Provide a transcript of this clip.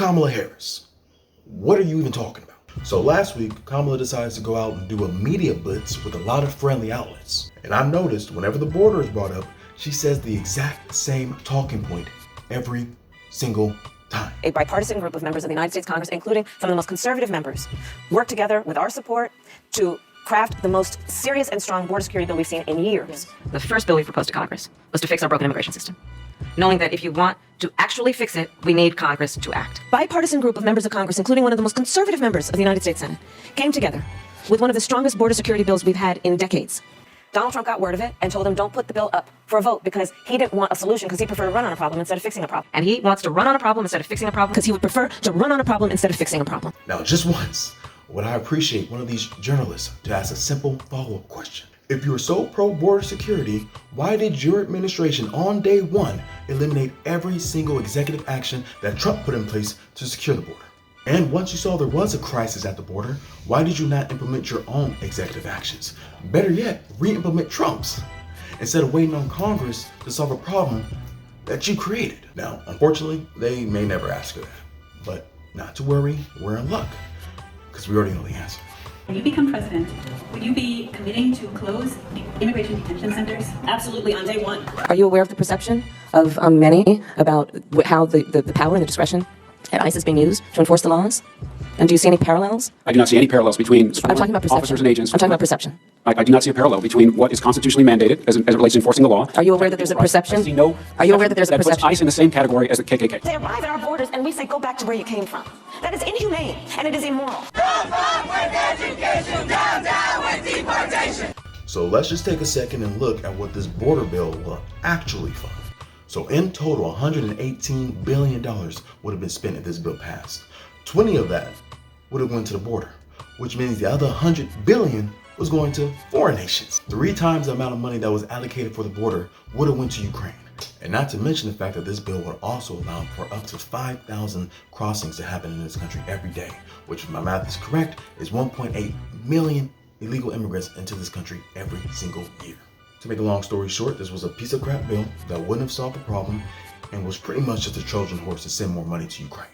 Kamala Harris. What are you even talking about? So last week, Kamala decides to go out and do a media blitz with a lot of friendly outlets. And I've noticed whenever the border is brought up, she says the exact same talking point every single time. A bipartisan group of members of the United States Congress, including some of the most conservative members, worked together with our support to craft the most serious and strong border security bill we've seen in years. The first bill we proposed to Congress was to fix our broken immigration system, knowing that if you want to actually fix it, we need Congress to act. Bipartisan group of members of Congress, including one of the most conservative members of the United States Senate, came together with one of the strongest border security bills we've had in decades. Donald Trump got word of it and told him don't put the bill up for a vote because he didn't want a solution, because he preferred to run on a problem instead of fixing a problem. And he wants to run on a problem instead of fixing a problem because he would prefer to run on a problem instead of fixing a problem. Now, just once, would I appreciate one of these journalists to ask a simple follow-up question. If you're so pro-border security, why did your administration on day one eliminate every single executive action that Trump put in place to secure the border? And once you saw there was a crisis at the border, why did you not implement your own executive actions? Better yet, re-implement Trump's, instead of waiting on Congress to solve a problem that you created. Now, unfortunately, they may never ask her that, but not to worry, we're in luck, because we already know the answer. When you become president, would you be committing to close the immigration detention centers? Absolutely, on day one. Are you aware of the perception of many about how the power and the discretion at ICE is being used to enforce the laws? And do you see any parallels? I do not see any parallels between I'm talking about perception. officers and agents. I'm talking about perception. I do not see a parallel between what is constitutionally mandated as it relates to enforcing the law. Are you aware that there's a perception? I see no. Are you aware that there's a that puts perception? ICE in the same category as the KKK. They arrive at our borders and we say, go back to where you came from. That is inhumane and it is immoral. So let's just take a second and look at what this border bill will actually fund. So in total, $118 billion would have been spent if this bill passed. 20 of that would have went to the border, which means the other $100 billion was going to foreign nations. 3 times the amount of money that was allocated for the border would have went to Ukraine. And not to mention the fact that this bill would also allow for up to 5,000 crossings to happen in this country every day, which if my math is correct, is 1.8 million illegal immigrants into this country every single year. To make a long story short, this was a piece of crap bill that wouldn't have solved the problem and was pretty much just a Trojan horse to send more money to Ukraine.